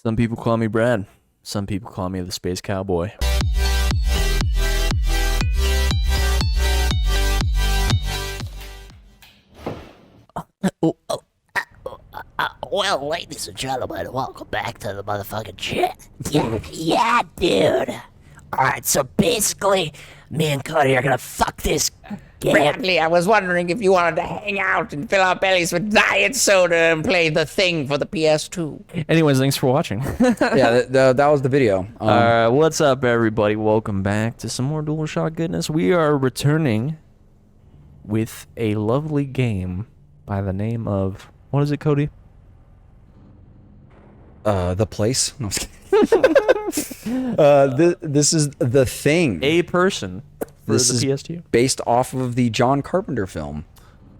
Some people call me Brad. Some people call me the Space Cowboy. Well, ladies and gentlemen, welcome back to the motherfucking chat. Yeah, dude. Alright, so basically, me and Cody are gonna fuck this game. Bradley, I was wondering if you wanted to hang out and fill our bellies with diet soda and play the thing for the PS2. Anyways, thanks for watching. Yeah, that was the video. What's up, everybody? Welcome back to some more DualShock goodness. We are returning with a lovely game by the name of... What is it, Cody? The place. No, this is The Thing. A person for This the is PS2. based off of the John Carpenter film.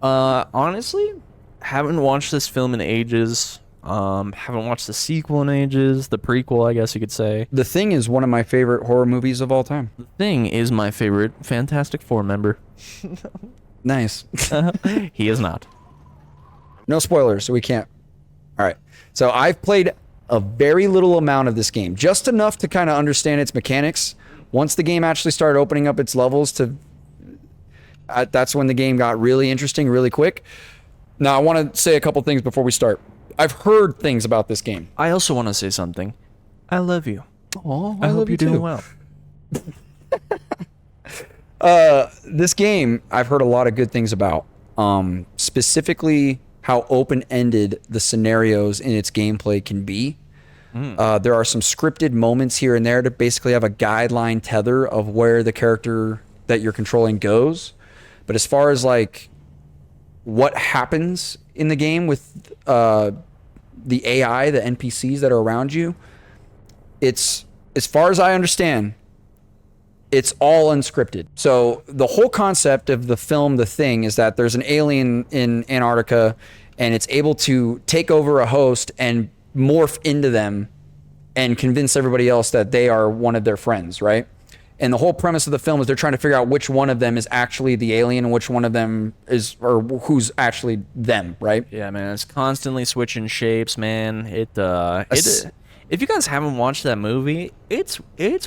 Honestly, haven't watched this film in ages. Haven't watched the sequel in ages. The prequel, I guess you could say. The Thing is one of my favorite horror movies of all time. The Thing is my favorite Fantastic Four member. Nice. He is not. No spoilers, so we can't. All right. So I've played a very little amount of this game, just enough to kind of understand its mechanics. Once the game actually started opening up its levels that's when the game got really interesting really quick. Now, I want to say a couple things before we start. I've heard things about this game. I also want to say something. I love you. Oh, I hope you're doing well. This game, I've heard a lot of good things about. Specifically, how open-ended the scenarios in its gameplay can be. There are some scripted moments here and there to basically have a guideline tether of where the character that you're controlling goes. But as far as like what happens in the game with the AI, the NPCs that are around you, it's, as far as I understand, it's all unscripted. So the whole concept of the film, The Thing, is that there's an alien in Antarctica and it's able to take over a host and morph into them and convince everybody else that they are one of their friends, right? And the whole premise of the film is they're trying to figure out which one of them is actually the alien and which one of them is, or who's actually them, right? Yeah, man, it's constantly switching shapes, man. If you guys haven't watched that movie, it's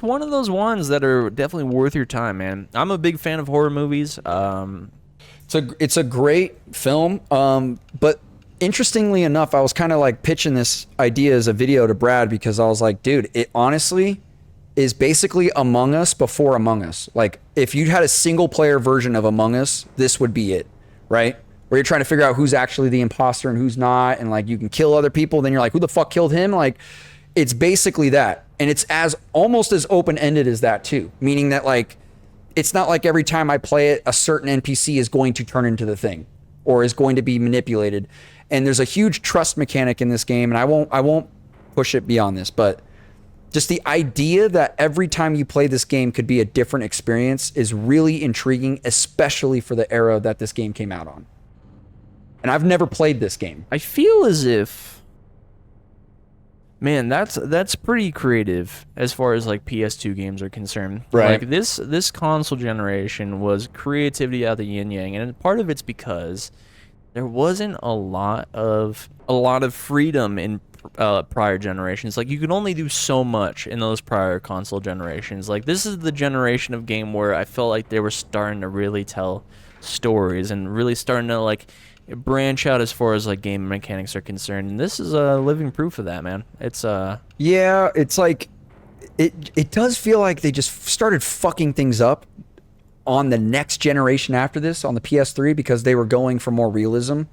one of those ones that are definitely worth your time, man. I'm a big fan of horror movies. It's a great film, but interestingly enough, I was kind of like pitching this idea as a video to Brad because I was like, dude, it honestly is basically Among Us before Among Us. Like, if you had a single player version of Among Us, this would be it, right? Where you're trying to figure out who's actually the imposter and who's not, and like you can kill other people, then you're like, who the fuck killed him? Like, it's basically that. And it's almost as open-ended as that too, meaning that like it's not like every time I play it, a certain NPC is going to turn into the thing or is going to be manipulated. And there's a huge trust mechanic in this game, and I won't push it beyond this, but just the idea that every time you play this game could be a different experience is really intriguing, especially for the era that this game came out on. And I've never played this game. I feel as if, man, that's pretty creative as far as like PS2 games are concerned. Right. Like this console generation was creativity out of the yin yang, and part of it's because there wasn't a lot of freedom in prior generations. Like, you could only do so much in those prior console generations. Like, this is the generation of game where I felt like they were starting to really tell stories and really starting to like branch out as far as like game mechanics are concerned. And this is living proof of that, man. It's Yeah, it's like it does feel like they just started fucking things up on the next generation after this, on the PS3, because they were going for more realism.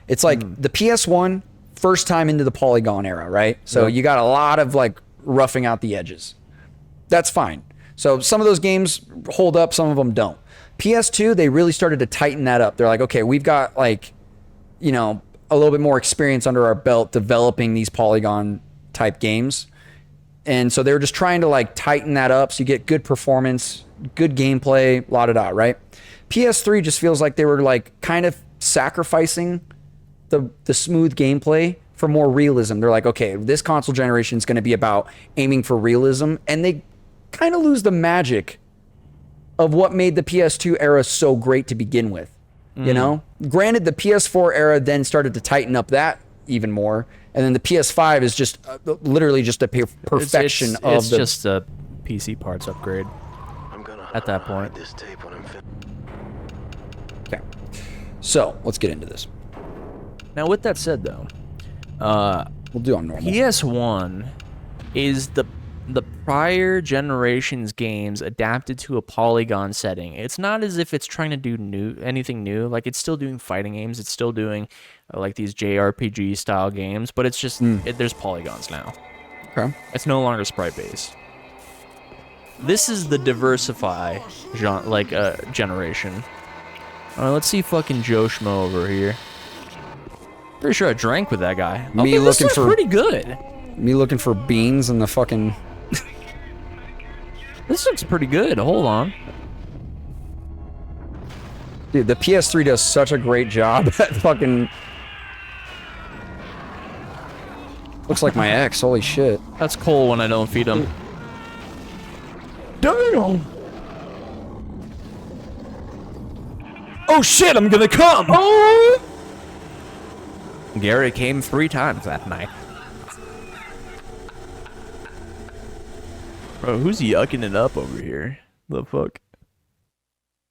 It's like the PS1, first time into the polygon era, right? So you got a lot of like roughing out the edges. That's fine. So some of those games hold up, some of them don't. PS2, they really started to tighten that up. They're like, okay, we've got like, you know, a little bit more experience under our belt developing these polygon type games. And so they were just trying to like tighten that up so you get good performance, good gameplay, la-da-da, right? PS3 just feels like they were like kind of sacrificing the smooth gameplay for more realism. They're like, okay, this console generation is going to be about aiming for realism, and they kind of lose the magic of what made the PS2 era so great to begin with. You know, granted, the PS4 era then started to tighten up that even more. And then the PS5 is just literally just a perfection of it's the. just a PC parts upgrade at that point. Okay. So let's get into this. Now, with that said, though, We'll do on normal. PS1 is the prior generation's games adapted to a polygon setting. It's not as if it's trying to do anything new. Like, it's still doing fighting games. It's still doing like these JRPG style games, but it's just there's polygons now. Okay. It's no longer sprite based. This is the diversify generation. All right, let's see fucking Joe Schmo over here. Pretty sure I drank with that guy. Me Okay, this looking looks for- pretty good. Me looking for beans in the fucking. This looks pretty good. Hold on. Dude, the PS3 does such a great job at fucking. Looks like my ex. Holy shit. That's Cole when I don't feed him. Damn. Oh shit! I'm gonna come. Oh! Gary came 3 times that night. Bro, who's yucking it up over here? The fuck?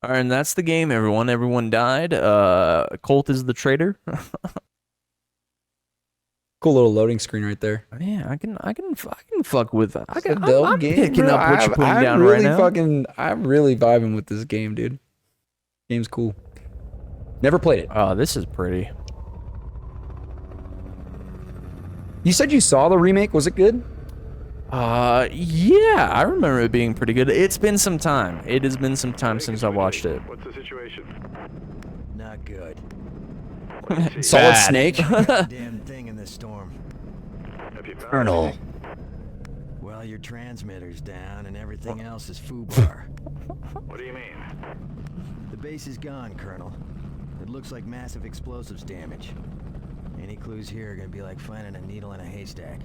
Alright, and that's the game, everyone. Everyone died. Colt is the traitor. Cool little loading screen right there. Yeah, I can fuck with that. Dope I'm game, picking bro. up what you're putting I'm down really right now. I'm really vibing with this game, dude. Game's cool. Never played it. Oh, this is pretty. You said you saw the remake. Was it good? Yeah, I remember it being pretty good. It's been some time. It has been some time since I watched it. What's the situation? Not good. Solid Bad. Snake. Damn thing in this storm. Have you found Colonel. anything? Well, your transmitter's down and everything else is foobar. What do you mean? The base is gone, Colonel. It looks like massive explosives damage. Any clues here are gonna be like finding a needle in a haystack.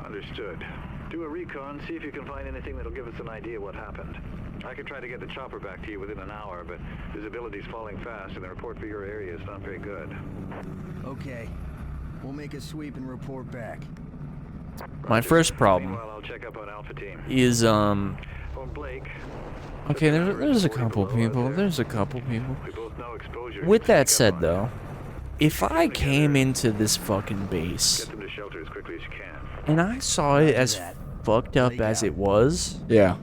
Understood. Do a recon, see if you can find anything that'll give us an idea what happened. I can try to get the chopper back to you within an hour, but visibility's falling fast and the report for your area is not very good. Okay. We'll make a sweep and report back. My first problem Meanwhile, I'll check up on Alpha Team. is Oh, Blake, okay, there's a couple people. There's a couple people. we both know exposure. With that Sneak up said on though, if I came into this fucking base Get them to shelter as quickly as you can. and I saw it as fucked up as it was, Yeah.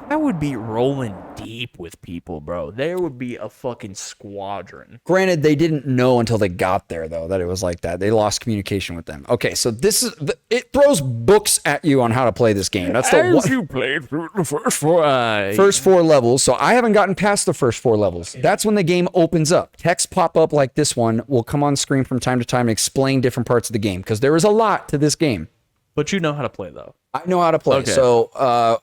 I would be rolling deep with people, bro. There would be a fucking squadron. Granted, they didn't know until they got there, though, that it was like that. They lost communication with them. Okay, so this is it throws books at you on how to play this game. That's the As one, you played through the first 4 first 4 levels. So I haven't gotten past the first 4 levels. That's when the game opens up. Text pop up like this one will come on screen from time to time and explain different parts of the game because there is a lot to this game. But you know how to play though. I know how to play, Okay. so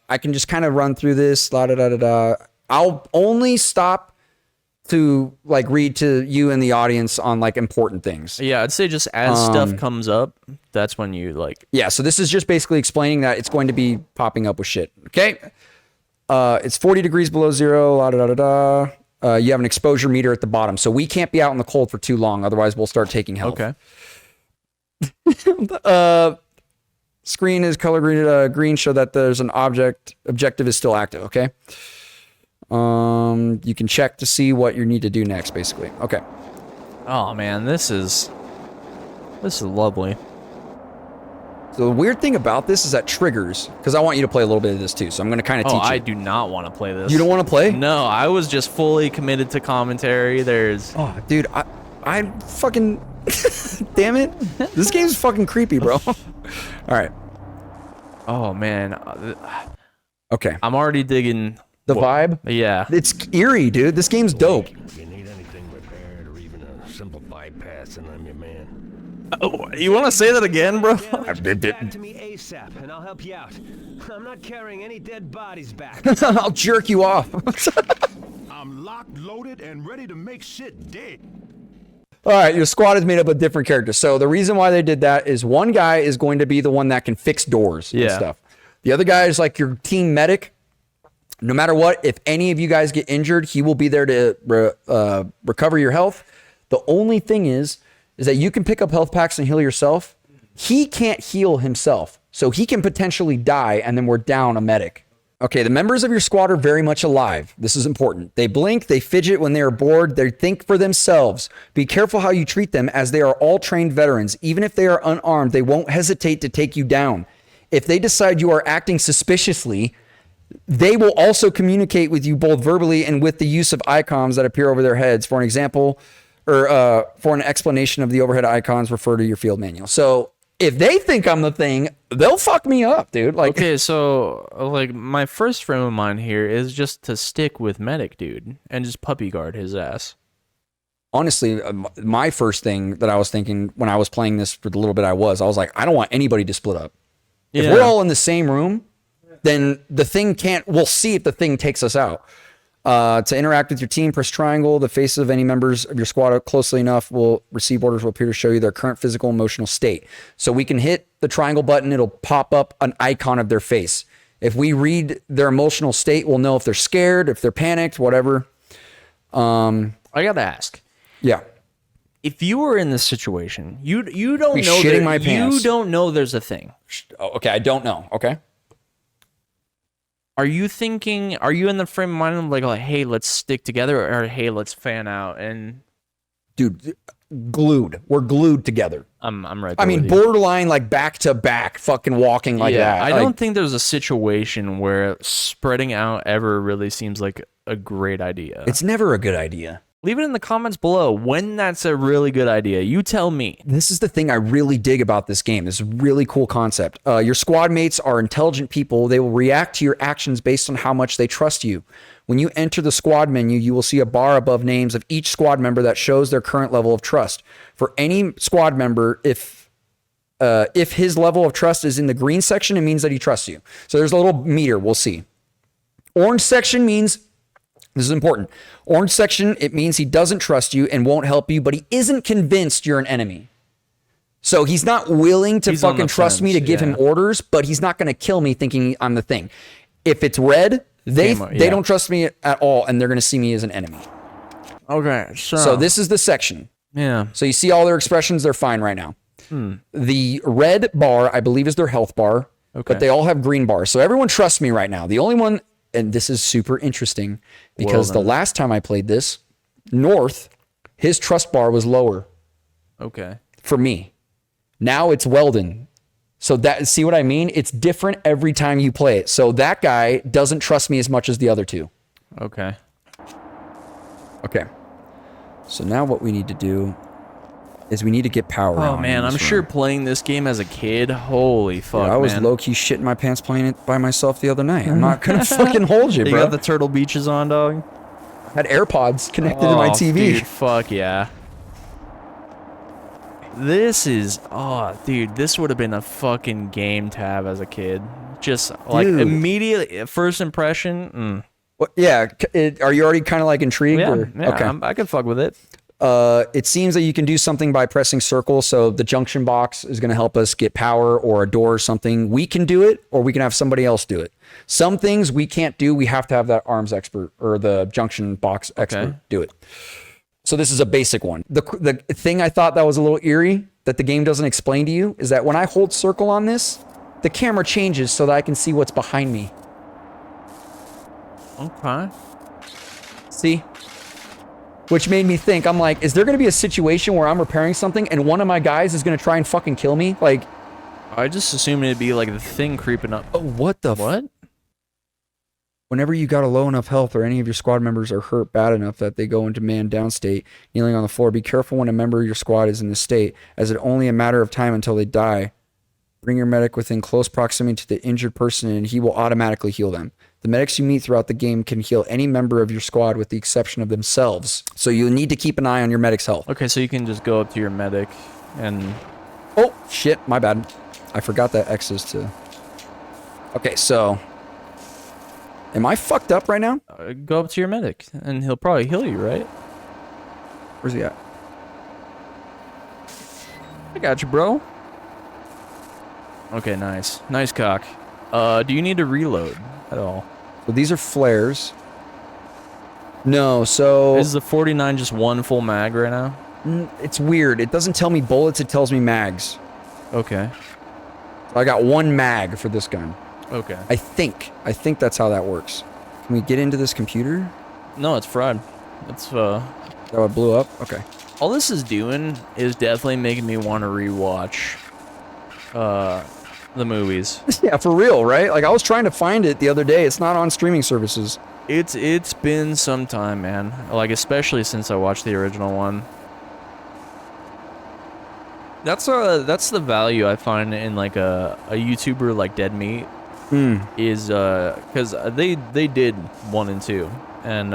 I can just kind of run through this. La da da da da. I'll only stop to like read to you and the audience on like important things. Yeah, I'd say just as stuff comes up, that's when you like. Yeah, so this is just basically explaining that it's going to be popping up with shit. Okay, it's 40 degrees below zero. La da da da da. You have an exposure meter at the bottom, so we can't be out in the cold for too long, otherwise we'll start taking health. Okay. Screen is color green show that there's an objective is still active. Okay. You can check to see what you need to do next, basically. Okay. Oh man, this is lovely. So the weird thing about this is that triggers, because I want you to play a little bit of this too. So I'm going to kind of Oh, teach you. I do not want to play this. You don't want to play? No, I was just fully committed to commentary. There's Oh, dude, I fucking damn it. This game's fucking creepy, bro. All right. oh man, Okay. I'm already digging The vibe. Yeah. It's eerie, dude. This game's dope. If you need anything repaired or even a simple bypass, and I'm your man. Oh, you want to say that again, bro? Back to me ASAP, and I'll help you out. I'm not carrying any dead bodies back. I'll jerk you off. I'm locked, loaded, and ready to make shit dead. All right, your squad is made up of different characters. So the reason why they did that is one guy is going to be the one that can fix doors and Yeah. stuff. The other guy is like your team medic. No matter what, if any of you guys get injured, he will be there to recover your health. The only thing is is that you can pick up health packs and heal yourself. He can't heal himself, so he can potentially die, and then we're down a medic. Okay, the members of your squad are very much alive. This is important. They blink, they fidget when they are bored, they think for themselves. Be careful how you treat them, as they are all trained veterans. Even if they are unarmed, they won't hesitate to take you down. If they decide you are acting suspiciously, they will also communicate with you both verbally and with the use of icons that appear over their heads. For an example, or for an explanation of the overhead icons, refer to your field manual. So if they think I'm the thing, they'll fuck me up, dude. Like, okay, so like my first frame of mind here is just to stick with medic, dude, and just puppy guard his ass. Honestly, my first thing that I was thinking when I was playing this for the little bit I was like, I don't want anybody to split up. Yeah. If we're all in the same room, then the thing can't. We'll see if the thing takes us out. To interact with your team, press triangle. The faces of any members of your squad closely enough will receive orders will appear to show you their current physical and emotional state. So we can hit the triangle button. It'll pop up an icon of their face. If we read their emotional state, we'll know if they're scared, if they're panicked, whatever. I gotta ask. Yeah. If you were in this situation, you don't Be know shitting my pants. You don't know there's a thing. Oh, okay, I don't know. Okay. Are you in the frame of mind of like, hey, let's stick together, or hey, let's fan out? And dude, glued. We're glued together. I'm right I there mean, with you. borderline, like back to back, fucking walking like that. I Like, don't think there's a situation where spreading out ever really seems like a great idea. it's never a good idea. Leave it in the comments below when that's a really good idea. You tell me. This is the thing I really dig about this game. This is a really cool concept. Your squad mates are intelligent people. They will react to your actions based on how much they trust you. When you enter the squad menu, you will see a bar above names of each squad member that shows their current level of trust. For any squad member, if his level of trust is in the green section, it means that he trusts you. So there's a little meter. We'll see. Orange section means, this is important. Orange section, it means he doesn't trust you and won't help you, but he isn't convinced you're an enemy. So he's not willing to He's on fucking the trust me to fence, give him yeah. orders, but he's not going to kill me thinking I'm the thing. If it's red, they Yeah. don't trust me at all, and they're going to see me as an enemy. Okay, So this is the section. yeah. So you see all their expressions, they're fine right now. The red bar, I believe, is their health bar, Okay. but they all have green bars. So everyone trusts me right now. The only one, and this is super interesting, because the last time I played this, North, his trust bar was lower Okay. for me. Now it's Weldon. So that, see what I mean? It's different every time you play it. So that guy doesn't trust me as much as the other two. Okay. Okay. So now what we need to do is we need to get power Oh on in man, this I'm sure room. playing this game as a kid, holy fuck, Yeah, I was man. low-key shitting my pants playing it by myself the other night. I'm not gonna fucking hold you, You bro. got the Turtle Beaches on, dog? Had AirPods connected to my TV. Dude, fuck yeah. This is, dude, this would have been a fucking game to have as a kid. Just like Dude. immediately, first impression. What, yeah, are you already kind of like intrigued? Yeah, or? yeah, Okay. I could fuck with it. It seems that you can do something by pressing circle. So the junction box is going to help us get power, or a door or something. We can do it, or we can have somebody else do it. Some things we can't do. We have to have that arms expert or the junction box expert do it. So this is a basic one. The thing I thought that was a little eerie that the game doesn't explain to you is that when I hold circle on this, the camera changes so that I can see what's behind me. Okay. See? Which made me think, I'm like, is there going to be a situation where I'm repairing something and one of my guys is going to try and fucking kill me? Like, I just assumed it'd be like the thing creeping up. what the What? Whenever you got a low enough health or any of your squad members are hurt bad enough that they go into man down state, kneeling on the floor, be careful when a member of your squad is in this state, as it's only a matter of time until they die. Bring your medic within close proximity to the injured person and he will automatically heal them. The medics you meet throughout the game can heal any member of your squad with the exception of themselves. So you need to keep an eye on your medic's health. Okay, so you can just go up to your medic and... Oh, shit, my bad. I forgot that X is to... Okay, so... Am I fucked up right now? Go up to your medic, and he'll probably heal you, right? Where's he at? I got you, bro. Okay, nice. Nice cock. Do you need to reload at all? So these are flares. No, so... Is the 49 just one full mag right now? It's weird. It doesn't tell me bullets, it tells me mags. Okay. I got 1 mag for this gun. Okay. I think that's how that works. Can we get into this computer? No, it's fried. It's Is that what blew up? Okay. all this is doing is definitely making me want to rewatch the movies. Yeah, for real, right? Like, I was trying to find it the other day. It's not on streaming services. It's been some time, man. Like, especially since I watched the original one. That's the value I find in like a YouTuber like Dead Meat. Is because they did 1 and 2, and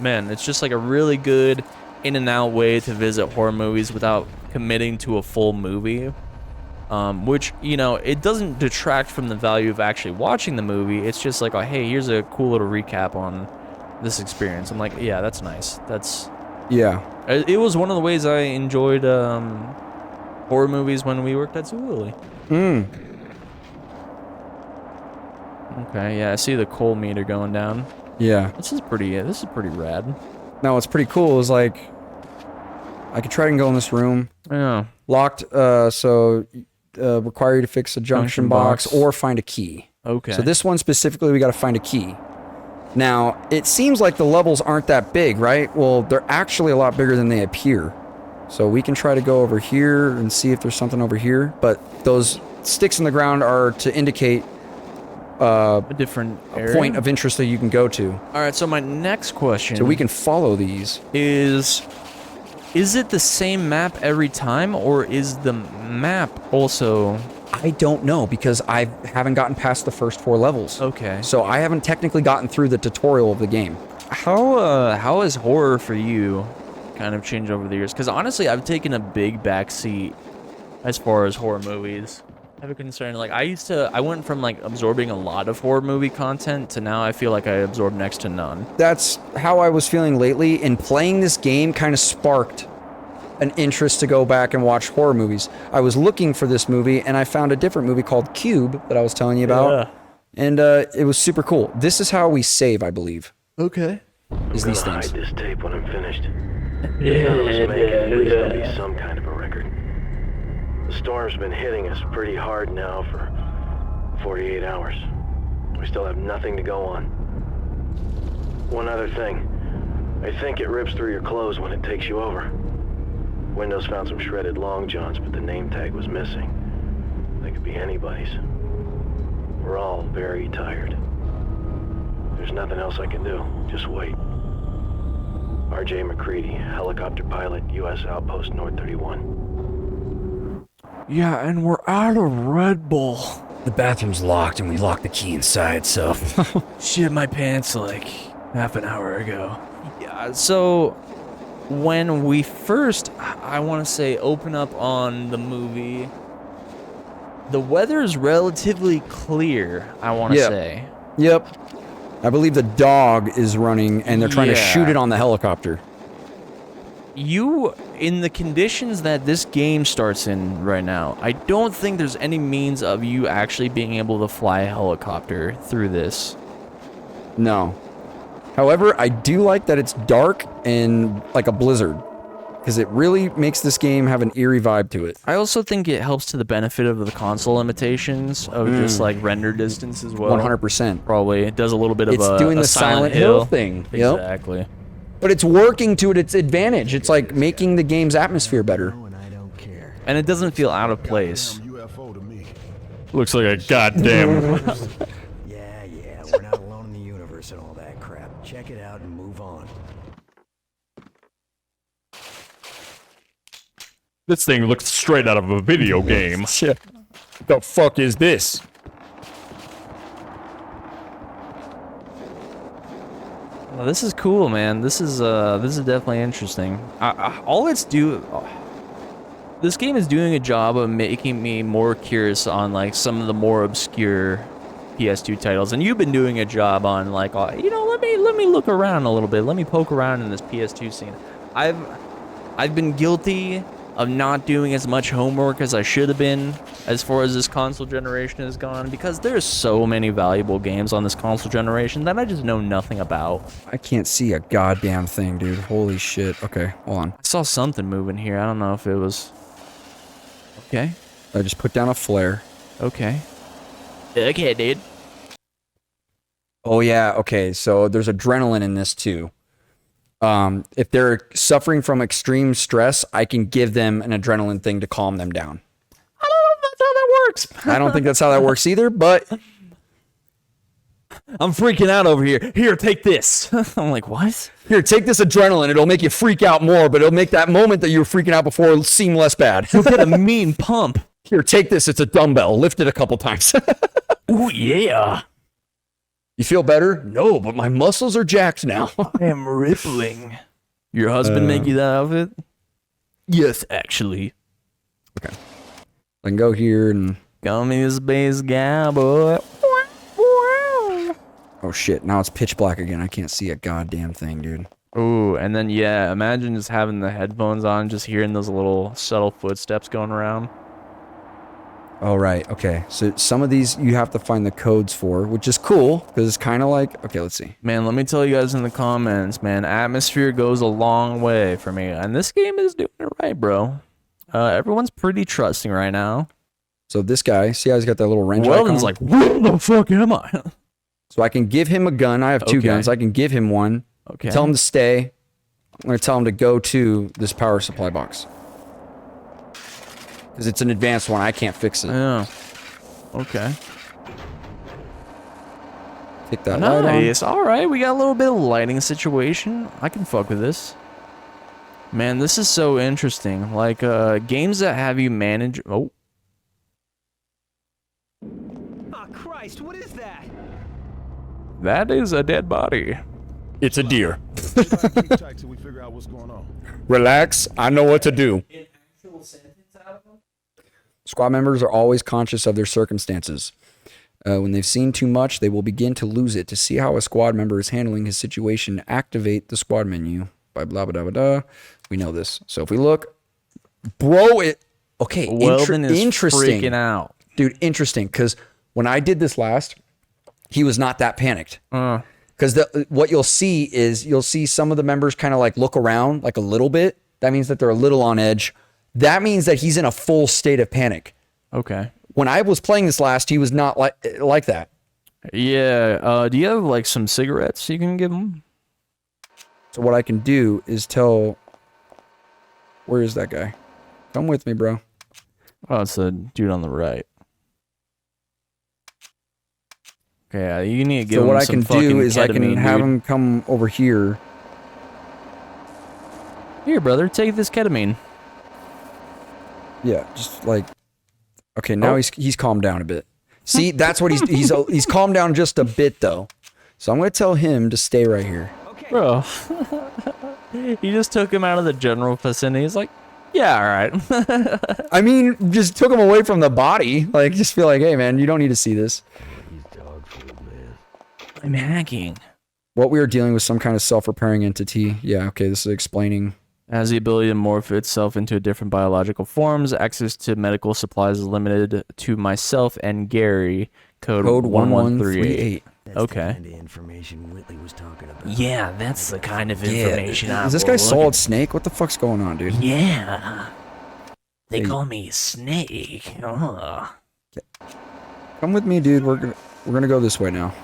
man, it's just like a really good in and out way to visit horror movies without committing to a full movie. Which, you know, it doesn't detract from the value of actually watching the movie. It's just like, oh, hey, here's a cool little recap on this experience. I'm like, yeah, that's nice. Yeah. It was one of the ways I enjoyed horror movies when we worked at Zulily. Okay, yeah, I see the coal meter going down. Yeah. This is pretty rad. Now, what's pretty cool is, like, I could try and go in this room. Yeah. Locked, so require you to fix a junction box or find a key. Okay. So this one specifically, we got to find a key. Now, it seems like the levels aren't that big, right? Well, they're actually a lot bigger than they appear. So we can try to go over here and see if there's something over here. But those sticks in the ground are to indicate a different area? point of interest that you can go to. All right, so my next question So we can follow these. is it the same map every time, or is the map also... I don't know, because I haven't gotten past the first 4 levels. Okay. So I haven't technically gotten through the tutorial of the game. How has horror for you kind of changed over the years? Because honestly, I've taken a big backseat as far as horror movies. I have a concern. Like, I went from like absorbing a lot of horror movie content to now I feel like I absorb next to none. That's how I was feeling lately, and playing this game kind of sparked an interest to go back and watch horror movies. I was looking for this movie, and I found a different movie called Cube that I was telling you about. Yeah. And it was super cool. This is how we save, I believe. Okay. Is these things. Hide this tape when I'm finished. If none of us make it, at least there'll be some kind of a record. The storm's been hitting us pretty hard now for 48 hours. We still have nothing to go on. One other thing. I think it rips through your clothes when it takes you over. Windows found some shredded long johns, but the name tag was missing. They could be anybody's. We're all very tired. There's nothing else I can do. Just wait. R.J. McCready, helicopter pilot, U.S. Outpost North 31. Yeah, and we're out of Red Bull. The bathroom's locked, and we locked the key inside, so... Shit my pants like half an hour ago. Yeah, so when we first, I want to say, open up on the movie, the weather is relatively clear, I want to say. Yep. I believe the dog is running, and they're trying to shoot it on the helicopter. In the conditions that this game starts in right now, I don't think there's any means of you actually being able to fly a helicopter through this. No. However, I do like that it's dark and like a blizzard, because it really makes this game have an eerie vibe to it. I also think it helps to the benefit of the console limitations of just like render distance as well. 100%. Probably. It does a little bit of It's a doing a the Silent Hill thing. Yep. Exactly. But it's working to its advantage. It's like making the game's atmosphere better. And I don't care. And it doesn't feel out of place. UFO to me. Looks like a goddamn... Yeah, we're not alone in the universe and all that crap. Check it out and move on. This thing looks straight out of a video game. Shit. The fuck is this? Well, this is cool, man. This is definitely interesting. This game is doing a job of making me more curious on like some of the more obscure PS2 titles, and you've been doing a job on like, let me look around a little bit. Let me poke around in this PS2 scene. I've been guilty of not doing as much homework as I should have been as far as this console generation has gone, because there's so many valuable games on this console generation that I just know nothing about. I can't see a goddamn thing, dude. Holy shit. Okay, hold on. I saw something moving here. I don't know if it was... Okay. I just put down a flare. Okay. Okay, dude. Oh yeah, okay, so there's adrenaline in this too. If they're suffering from extreme stress, I can give them an adrenaline thing to calm them down. I don't know if that's how that works. I don't think that's how that works either, but I'm freaking out over here. Here, take this. I'm like, what? here, take this adrenaline. It'll make you freak out more, but it'll make that moment that you were freaking out before seem less bad. Look at a mean pump. Here, take this. It's a dumbbell. Lift it a couple times. Ooh, yeah. You feel better? No, but my muscles are jacked now. I am rippling. Your husband make you that outfit? Yes, actually. Okay. I can go here and... Call me a space guy, boy. Oh shit, now it's pitch black again. I can't see a goddamn thing, dude. Ooh, and then, yeah, imagine just having the headphones on, just hearing those little subtle footsteps going around. Oh, right. Okay. So some of these you have to find the codes for, which is cool because it's kind of like, okay, let's see. Man, let me tell you guys in the comments, man, atmosphere goes a long way for me. And this game is doing it right, bro. Everyone's pretty trusting right now. So this guy, see how he's got that little wrench Weldon's icon? like, where the fuck am I? So I can give him a gun. I have two Okay. guns. I can give him one. Okay. Tell him to stay. I'm going to tell him to go to this power supply box. Because it's an advanced one. I can't fix it. Yeah. Okay. Take that light on. Nice. All right, we got a little bit of lighting situation. I can fuck with this. Man, this is so interesting. Like, games that have you manage... Oh. Oh, Christ, what is that? That is a dead body. It's a deer. Keep tight till we figure out what's going on. Relax. I know what to do. Squad members are always conscious of their circumstances. When they've seen too much, they will begin to lose it. To see how a squad member is handling his situation, activate the squad menu. By blah, blah, blah, blah. We know this. So if we look, bro, okay, Weldon is interesting. freaking out. Dude, interesting, because when I did this last, he was not that panicked. Because what you'll see is you'll see some of the members kind of like look around like a little bit. That means that they're a little on edge. That means that he's in a full state of panic. Okay. When I was playing this last, he was not like that. Yeah. Do you have, like, some cigarettes you can give him? So what I can do is tell... Where is that guy? Come with me, bro. Oh, it's the dude on the right. Okay, you need to give So him what I some can do fucking is I can ketamine, have dude. him come over here. Here, brother, take this ketamine. Yeah, just like... Okay, now he's calmed down a bit. See, that's what he's calmed down just a bit, though. So I'm going to tell him to stay right here. Bro. He just took him out of the general vicinity. He's like, yeah, all right. I mean, just took him away from the body. Like, just feel like, hey, man, you don't need to see this. I'm hacking. What we are dealing with some kind of self-repairing entity. Yeah, okay, this is explaining. Has the ability to morph itself into different biological forms. Access to medical supplies is limited to myself and Gary. Code 1138. That's Okay. the kind of information Whitley was talking about. Yeah, that's the kind of information I Is this was guy looking- Solid Snake? What the fuck's going on, dude? Yeah. They Hey. call me Snake. Oh. Come with me, dude. We're gonna go this way now.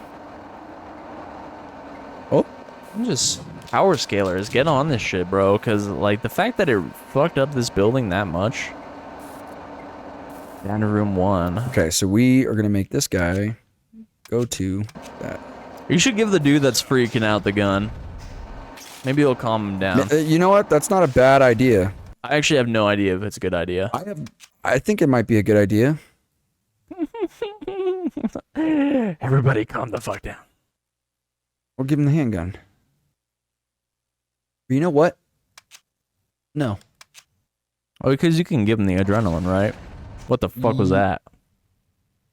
Oh, I'm just power scalers. Get on this shit, bro. Because, like, the fact that it fucked up this building that much. Down to room 1. okay. So we are gonna make this guy go to that. You should give the dude that's freaking out the gun. Maybe it'll calm him down. You know what? That's not a bad idea. I actually have no idea if it's a good idea. I think it might be a good idea. Everybody calm the fuck down. We'll give him the handgun. But you know what? No. Oh, because you can give him the adrenaline, right? What the fuck was that?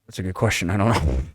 That's a good question. I don't know.